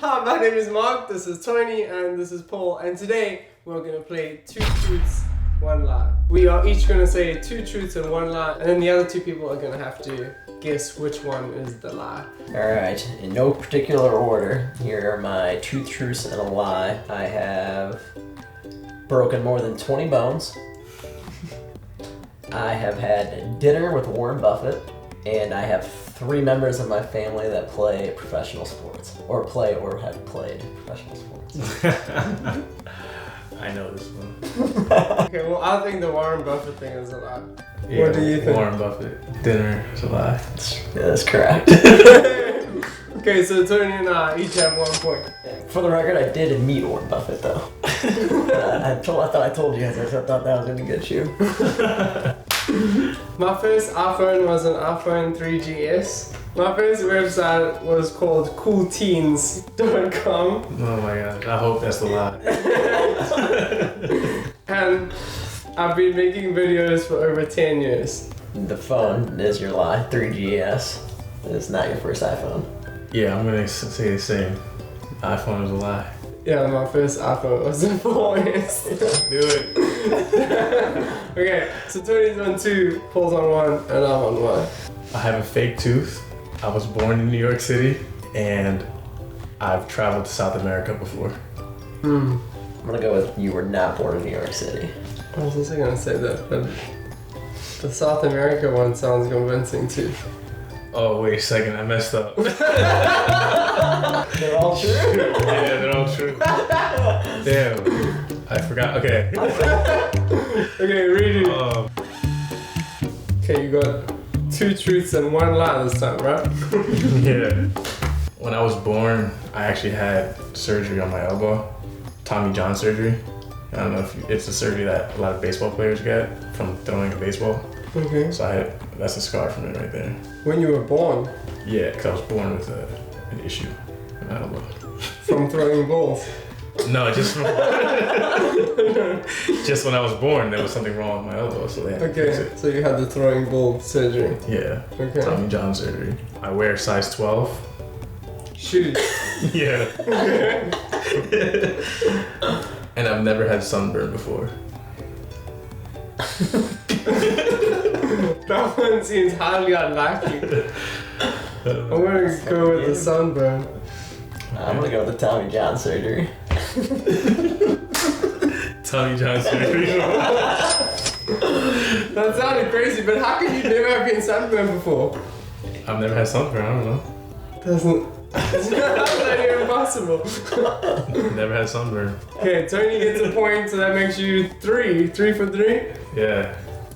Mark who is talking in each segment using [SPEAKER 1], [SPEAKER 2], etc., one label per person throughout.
[SPEAKER 1] Hi, my name is Mark, this is Tony, and this is Paul, and today we're going to play 2 truths, 1 lie. We are each going to say 2 truths and 1 lie, and then the other 2 people are going to have to guess which one is the lie.
[SPEAKER 2] Alright, in no particular order, here are my 2 truths and a lie. I have broken more than 20 bones. I have had dinner with Warren Buffett. And I have 3 members of my family that play professional sports. Or play or have played professional sports.
[SPEAKER 3] I know this one.
[SPEAKER 1] Okay, well, I think the Warren Buffett thing is a lie.
[SPEAKER 3] Yeah,
[SPEAKER 1] What do you think?
[SPEAKER 3] Warren Buffett. Dinner is a lie.
[SPEAKER 2] Yeah, that's correct.
[SPEAKER 1] Okay, so Tony and I each have 1 point.
[SPEAKER 2] For the record, I did meet Warren Buffett, though. I thought I told you guys. I thought that was going to get you.
[SPEAKER 1] My first iPhone was an iPhone 3GS. My first website was called coolteens.com.
[SPEAKER 3] Oh my god, I hope that's the lie.
[SPEAKER 1] And I've been making videos for over 10 years.
[SPEAKER 2] The phone is your lie. 3GS. It's not your first iPhone.
[SPEAKER 3] Yeah, I'm gonna say the same. iPhone is a lie.
[SPEAKER 1] Yeah, my first iPhone was a 4S.
[SPEAKER 3] Do it.
[SPEAKER 1] Okay, so Tony's on 2, Paul's on 1, and I'm on 1.
[SPEAKER 3] I have a fake tooth. I was born in New York City, and I've traveled to South America before.
[SPEAKER 2] I'm gonna go with you were not born in New York City.
[SPEAKER 1] I was also gonna say that, but the South America one sounds convincing too.
[SPEAKER 3] Oh, wait a second, I messed up.
[SPEAKER 2] They're all true?
[SPEAKER 3] Yeah, they're all true. Damn, I forgot. Okay.
[SPEAKER 1] Okay, read it. Okay, you got 2 truths and 1 lie this time, right?
[SPEAKER 3] Yeah. When I was born, I actually had surgery on my elbow. Tommy John surgery. I don't know if it's a surgery that a lot of baseball players get from throwing a baseball.
[SPEAKER 1] Okay.
[SPEAKER 3] So that's a scar from it right there.
[SPEAKER 1] When you were born?
[SPEAKER 3] Yeah, because I was born with an issue in my elbow.
[SPEAKER 1] From throwing balls?
[SPEAKER 3] No, just when I was born, there was something wrong with my elbow, so they had to fix
[SPEAKER 1] Okay,
[SPEAKER 3] it.
[SPEAKER 1] so you had the throwing ball surgery.
[SPEAKER 3] Yeah,
[SPEAKER 1] Okay.
[SPEAKER 3] Tommy John surgery. I wear size 12.
[SPEAKER 1] Shoot.
[SPEAKER 3] Yeah. And I've never had sunburn before.
[SPEAKER 1] That one seems highly unlikely. I'm gonna go with the sunburn.
[SPEAKER 2] I'm gonna go with the Tommy John surgery.
[SPEAKER 3] Tommy John surgery.
[SPEAKER 1] That sounded crazy, but how can you never have been sunburned before?
[SPEAKER 3] I've never had sunburn, I don't know.
[SPEAKER 1] How's that even possible?
[SPEAKER 3] Never had sunburn.
[SPEAKER 1] Okay, Tony gets a point, so that makes you 3 for 3.
[SPEAKER 3] Yeah.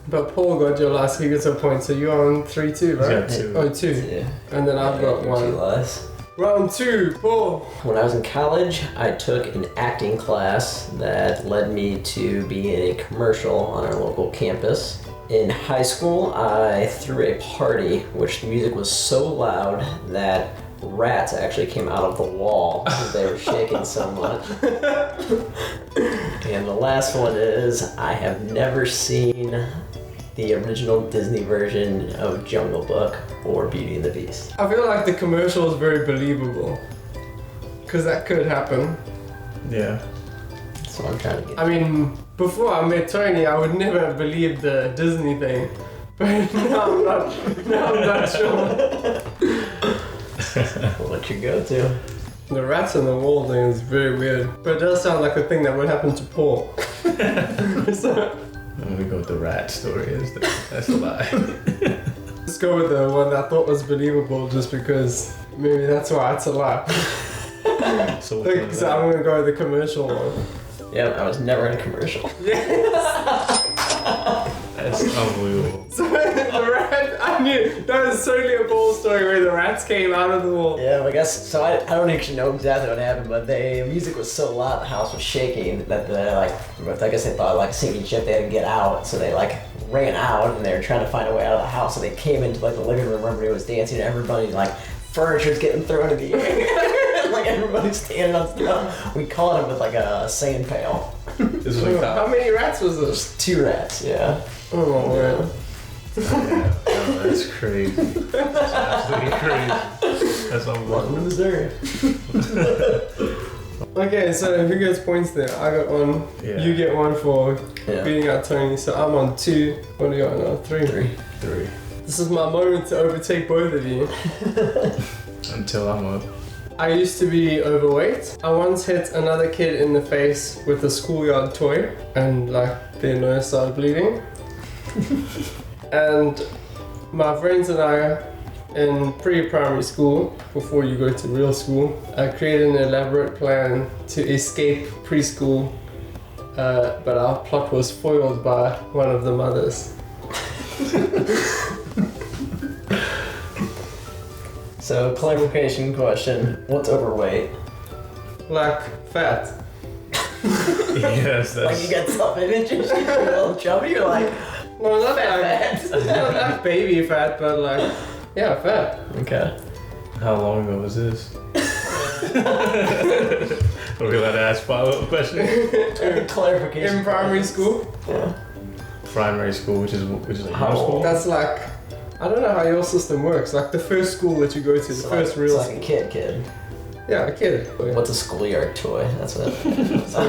[SPEAKER 1] But Paul got your last, he gets a point, so you're on 3 too, right?
[SPEAKER 3] He's got 2.
[SPEAKER 1] Oh, 2.
[SPEAKER 2] Yeah.
[SPEAKER 1] And then I've got
[SPEAKER 2] 2
[SPEAKER 1] 1.
[SPEAKER 2] lies.
[SPEAKER 1] Round 2, Paul.
[SPEAKER 2] When I was in college, I took an acting class that led me to be in a commercial on our local campus. In high school, I threw a party, which the music was so loud that rats actually came out of the wall because they were shaking so much. And the last one is, I have never seen the original Disney version of Jungle Book or Beauty and the Beast.
[SPEAKER 1] I feel like the commercial is very believable. Because that could happen.
[SPEAKER 3] Yeah.
[SPEAKER 2] That's what I'm trying to get.
[SPEAKER 1] I mean, before I met Tony, I would never have believed the Disney thing. But now I'm not sure.
[SPEAKER 2] What you go to?
[SPEAKER 1] The rats on the wall thing is very weird. But it does sound like a thing that would happen to Paul. So,
[SPEAKER 3] I'm gonna go with the rat story. That's the lie.
[SPEAKER 1] let's go with the one that I thought was believable just because maybe that's why it's a lie.
[SPEAKER 3] So which one is
[SPEAKER 1] So
[SPEAKER 3] that?
[SPEAKER 1] I'm gonna go with the commercial one.
[SPEAKER 2] Yep, I was never in a commercial.
[SPEAKER 3] That's unbelievable.
[SPEAKER 1] So the rat, I knew, that was totally a Paul story where the rats came out of the wall.
[SPEAKER 2] Yeah, I guess, so I don't actually know exactly what happened, but the music was so loud, the house was shaking, that I guess they thought like a sinking ship, they had to get out, so they like ran out, and they were trying to find a way out of the house, so they came into like the living room, everybody was dancing, and everybody like, furniture's getting thrown in the air, like everybody's standing on stuff. We caught him with like a sand pail.
[SPEAKER 3] This was like
[SPEAKER 1] How many rats was this?
[SPEAKER 2] 2 rats, yeah.
[SPEAKER 1] Oh man.
[SPEAKER 3] Yeah, that's crazy. That's absolutely crazy. That's
[SPEAKER 2] Welcome to
[SPEAKER 3] unbelievable.
[SPEAKER 2] Missouri.
[SPEAKER 1] Okay, so who gets points there? I got one.
[SPEAKER 3] Yeah.
[SPEAKER 1] You get one for
[SPEAKER 2] Yeah.
[SPEAKER 1] beating out Tony. So I'm on 2. What are you on now? 3.
[SPEAKER 2] 3.
[SPEAKER 3] 3.
[SPEAKER 1] This is my moment to overtake both of you.
[SPEAKER 3] Until I'm up.
[SPEAKER 1] I used to be overweight. I once hit another kid in the face with a schoolyard toy and like their nose started bleeding. And my friends and I in pre-primary school, before you go to real school, I created an elaborate plan to escape preschool, but our plot was foiled by one of the mothers.
[SPEAKER 2] So, clarification question. What's overweight?
[SPEAKER 1] Like fat.
[SPEAKER 3] Yes,
[SPEAKER 2] Like
[SPEAKER 3] that's.
[SPEAKER 2] you got self-image and shit, you're a little chubby, you're like,
[SPEAKER 1] No, not
[SPEAKER 2] fat.
[SPEAKER 1] not like baby fat, but like, yeah, fat.
[SPEAKER 2] Okay.
[SPEAKER 3] How long ago was this? Are we allowed to ask follow-up questions?
[SPEAKER 2] Clarification.
[SPEAKER 1] In primary school.
[SPEAKER 2] Yeah.
[SPEAKER 3] Primary school, which is like
[SPEAKER 2] How
[SPEAKER 3] middle school.
[SPEAKER 2] old?
[SPEAKER 1] That's like, I don't know how your system works. Like the first school that you go to, the
[SPEAKER 2] So
[SPEAKER 1] first
[SPEAKER 2] like,
[SPEAKER 1] real
[SPEAKER 2] it's like a kid.
[SPEAKER 1] Yeah, a kid.
[SPEAKER 2] What's a schoolyard toy? That's what.
[SPEAKER 1] So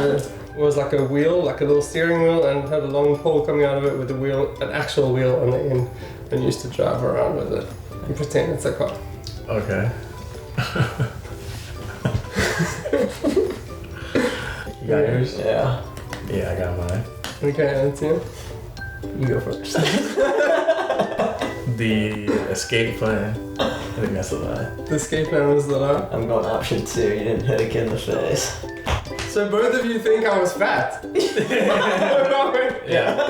[SPEAKER 1] it was like a wheel, like a little steering wheel, and it had a long pole coming out of it with a wheel, an actual wheel on the end, and you used to drive around with it and pretend it's a car.
[SPEAKER 3] Okay. You got yours?
[SPEAKER 2] Yeah.
[SPEAKER 3] Yeah, I got mine.
[SPEAKER 1] Okay, that's you.
[SPEAKER 2] You go first.
[SPEAKER 3] The escape plan. I think that's a lie.
[SPEAKER 1] The escape plan was the lie.
[SPEAKER 2] I'm going option 2. You didn't hit a kid in the face.
[SPEAKER 1] So both of you think I was fat.
[SPEAKER 3] Yeah.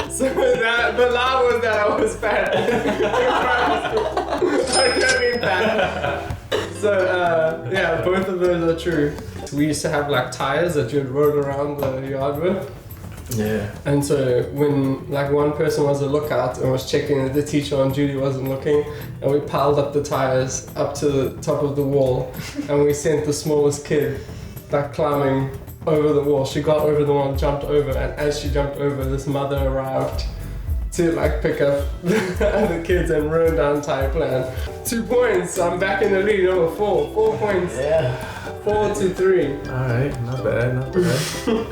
[SPEAKER 1] So that the lie was that I was fat. I don't mean fat. So yeah, both of those are true. We used to have like tires that you'd roll around the yard with.
[SPEAKER 3] Yeah.
[SPEAKER 1] And so when like one person was a lookout and was checking that the teacher on duty wasn't looking, and we piled up the tires up to the top of the wall, and we sent the smallest kid like climbing over the wall. She got over the wall, jumped over, and as she jumped over, this mother arrived to like pick up the other kids and ruin our entire plan. 2 points. I'm back in the lead over 4. 4 points.
[SPEAKER 2] Yeah.
[SPEAKER 1] 4 to 3.
[SPEAKER 3] Alright, not bad, not bad.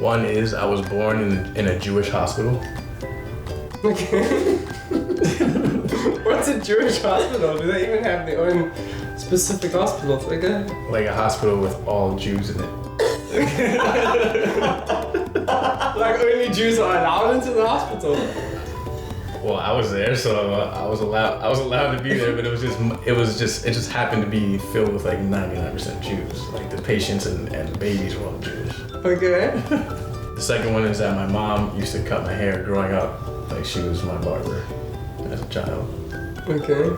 [SPEAKER 3] One is I was born in a Jewish hospital.
[SPEAKER 1] Okay. What's a Jewish hospital? Do they even have their own specific hospitals? Okay.
[SPEAKER 3] Like a hospital with all Jews in it.
[SPEAKER 1] Like only Jews are allowed into the hospital.
[SPEAKER 3] Well, I was there, so I was allowed to be there, but it just happened to be filled with like 99% Jews. Like the patients and the babies were all Jewish.
[SPEAKER 1] Okay.
[SPEAKER 3] The second one is that my mom used to cut my hair growing up. Like she was my barber as a child.
[SPEAKER 1] Okay.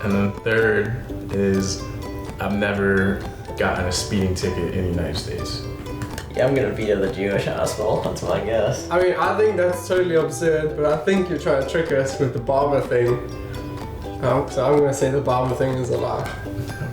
[SPEAKER 3] And then third is I've never gotten a speeding ticket in the United States.
[SPEAKER 2] Yeah, I'm gonna veto the Jewish hospital. That's my guess.
[SPEAKER 1] I mean, I think that's totally absurd, but I think you're trying to trick us with the barber thing. So I'm gonna say the barber thing is a lie.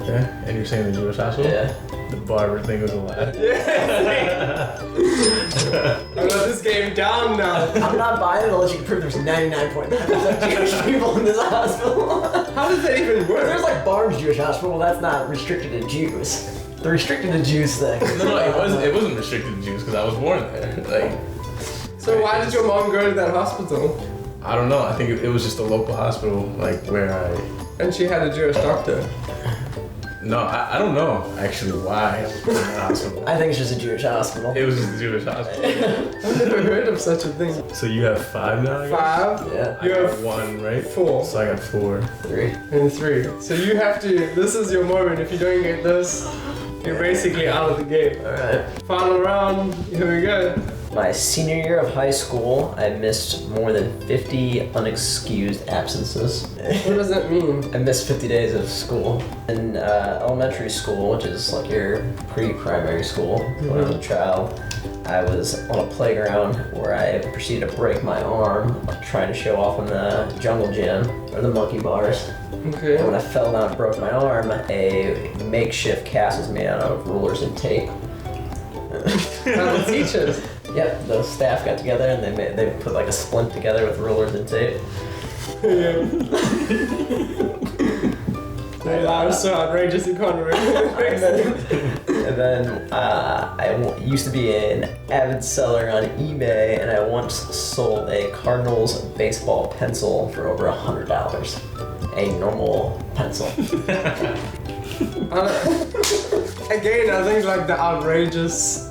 [SPEAKER 3] Okay. And you're saying the Jewish hospital?
[SPEAKER 2] Yeah.
[SPEAKER 3] The barber thing was a lie.
[SPEAKER 1] Yeah. I got this game down now.
[SPEAKER 2] I'm not buying it unless you can prove there's 99.9% Jewish people in this hospital.
[SPEAKER 1] How does that even work?
[SPEAKER 2] There's like Barnes Jewish Hospital, well, that's not restricted to Jews. The restricted to Jews thing.
[SPEAKER 3] No, it wasn't restricted to Jews because I was born there. Like,
[SPEAKER 1] So why did your mom go to that hospital?
[SPEAKER 3] I don't know. I think it was just a local hospital, like where
[SPEAKER 1] And she had a Jewish doctor.
[SPEAKER 3] No, I don't know actually why I was born in that hospital.
[SPEAKER 2] I think it's just a Jewish hospital.
[SPEAKER 3] It was just a Jewish hospital.
[SPEAKER 1] I've never heard of such a thing.
[SPEAKER 3] So you have 5 now, I guess?
[SPEAKER 1] 5
[SPEAKER 2] Yeah.
[SPEAKER 3] I
[SPEAKER 1] You
[SPEAKER 3] got
[SPEAKER 1] have
[SPEAKER 3] 1, right?
[SPEAKER 1] 4
[SPEAKER 3] So I got 4.
[SPEAKER 2] 3.
[SPEAKER 1] and 3. So you have to, this is your moment. If you don't get this, you're basically out of the game.
[SPEAKER 2] Alright.
[SPEAKER 1] Final round, here we go.
[SPEAKER 2] My senior year of high school, I missed more than 50 unexcused absences.
[SPEAKER 1] What does that mean?
[SPEAKER 2] I missed 50 days of school. In elementary school, which is like your pre-primary school, when I was a child, I was on a playground where I proceeded to break my arm trying to show off in the jungle gym, or the monkey bars.
[SPEAKER 1] Okay.
[SPEAKER 2] And when I fell down and broke my arm, a makeshift cast was made out of rulers and tape.
[SPEAKER 1] How the teachers?
[SPEAKER 2] Yep, the staff got together and they put like a splint together with rollers and tape.
[SPEAKER 1] Yeah. That was so outrageous, you can't remember.
[SPEAKER 2] And then I used to be an avid seller on eBay, and I once sold a Cardinals baseball pencil for over $100. A normal pencil.
[SPEAKER 1] Again, I think like the outrageous.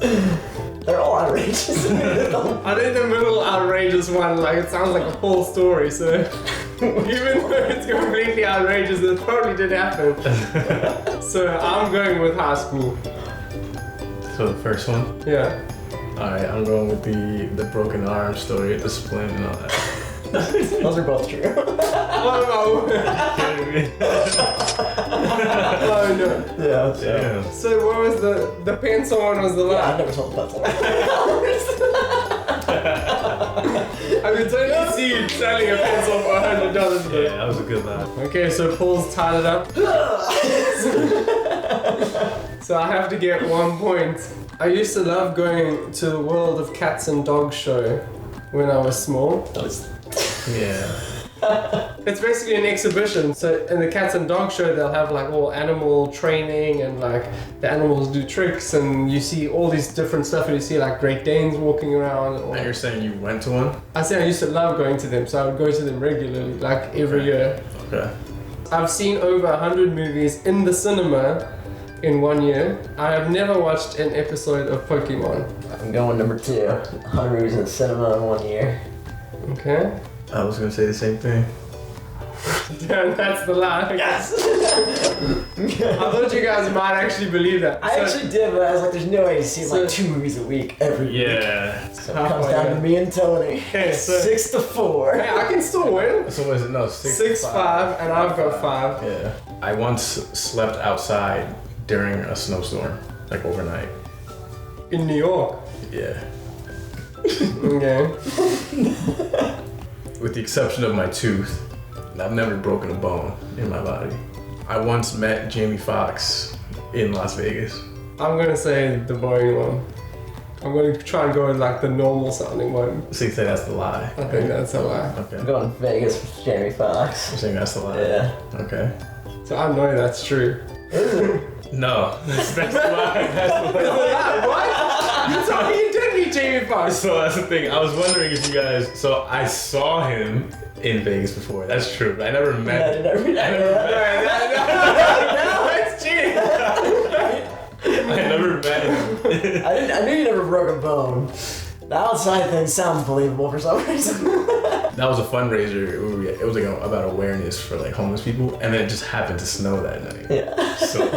[SPEAKER 2] They're all outrageous.
[SPEAKER 1] I think the middle outrageous one, like it sounds like a whole story, so even though it's completely outrageous, it probably did happen. So I'm going with high school.
[SPEAKER 3] So the first one?
[SPEAKER 1] Yeah.
[SPEAKER 3] Alright, I'm going with the broken arm story, the splint and all that.
[SPEAKER 2] Those are both true.
[SPEAKER 1] Oh no.
[SPEAKER 2] Yeah.
[SPEAKER 3] Damn.
[SPEAKER 1] So what was the pencil one was the
[SPEAKER 2] Yeah,
[SPEAKER 1] lie?
[SPEAKER 2] I've never sold a pencil.
[SPEAKER 1] I could totally see you selling a pencil for $100.
[SPEAKER 3] Yeah, that was a good laugh.
[SPEAKER 1] Okay, so Paul's tied it up. So I have to get 1 point. I used to love going to the World of Cats and Dogs show when I was small.
[SPEAKER 3] Yeah.
[SPEAKER 1] It's basically an exhibition. So in the Cats and Dogs show, they'll have like all animal training and like the animals do tricks and you see all these different stuff and you see like Great Danes walking around.
[SPEAKER 3] And you're saying you went to one?
[SPEAKER 1] I say I used to love going to them, so I would go to them regularly, like every year.
[SPEAKER 3] Okay.
[SPEAKER 1] I've seen over 100 movies in the cinema in 1 year. I have never watched an episode of Pokemon.
[SPEAKER 2] I'm going number 2. 100 movies in the cinema in 1 year.
[SPEAKER 1] Okay.
[SPEAKER 3] I was gonna say the same thing.
[SPEAKER 1] Damn, that's the lie.
[SPEAKER 2] Yes!
[SPEAKER 1] I thought you guys might actually believe that.
[SPEAKER 2] I actually did, but I was like, there's no way you see like 2 movies a week every week.
[SPEAKER 3] Yeah.
[SPEAKER 2] So it comes down to me and Tony.
[SPEAKER 1] Okay, so
[SPEAKER 2] 6-4.
[SPEAKER 1] hey, I can still win.
[SPEAKER 3] So was it no
[SPEAKER 1] 6-5, and I've got 5.
[SPEAKER 3] Yeah. I once slept outside during a snowstorm, like overnight.
[SPEAKER 1] In New York.
[SPEAKER 3] Yeah.
[SPEAKER 1] Okay.
[SPEAKER 3] With the exception of my tooth, I've never broken a bone in my body. I once met Jamie Foxx in Las Vegas.
[SPEAKER 1] I'm gonna say the boring one. I'm gonna try and go with like the normal sounding one.
[SPEAKER 3] So you say that's the lie?
[SPEAKER 1] I think that's a lie.
[SPEAKER 3] Okay.
[SPEAKER 2] I'm going Vegas with Jamie Foxx.
[SPEAKER 3] You're saying that's the lie?
[SPEAKER 2] Yeah.
[SPEAKER 3] Okay.
[SPEAKER 1] So I know that's true.
[SPEAKER 3] No, that's the lie. That's the lie.
[SPEAKER 1] What? You told me you did meet Jamie Foxx.
[SPEAKER 3] So that's the thing. I was wondering if you guys. So I saw him in Vegas before. That's true. But I never met him.
[SPEAKER 1] No, that's cheating.
[SPEAKER 3] I never met him.
[SPEAKER 2] I knew you never broke a bone. The outside thing sounds believable for some reason.
[SPEAKER 3] That was a fundraiser. It was like about awareness for like homeless people, and then it just happened to snow that night.
[SPEAKER 2] Yeah.
[SPEAKER 3] So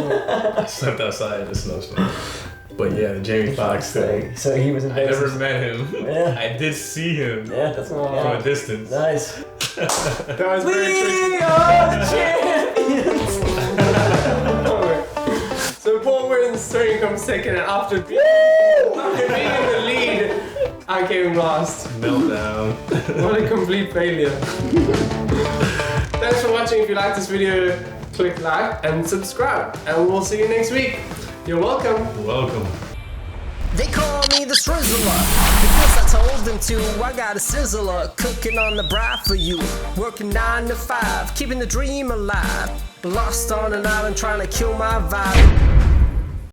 [SPEAKER 3] I slept outside in the snowstorm. But yeah, the Jamie Foxx thing.
[SPEAKER 2] So he was in
[SPEAKER 3] I
[SPEAKER 2] Vegas.
[SPEAKER 3] never met him.
[SPEAKER 2] Yeah.
[SPEAKER 3] I did see him
[SPEAKER 2] Yeah, that's
[SPEAKER 1] Oh.
[SPEAKER 3] from a distance.
[SPEAKER 2] Nice.
[SPEAKER 1] That was very tricky.
[SPEAKER 2] We are the champions!
[SPEAKER 1] So Paul wins, Tony comes second, and after being in the lead, I came last.
[SPEAKER 3] Meltdown.
[SPEAKER 1] What a complete failure. Thanks for watching. If you like this video, click like and subscribe, and we'll see you next week. You're welcome.
[SPEAKER 3] Welcome.
[SPEAKER 4] They call me the Shrizzler because I told them to. I got a sizzler cooking on the bride for you. Working 9 to 5, keeping the dream alive. Lost on an island trying to kill my vibe.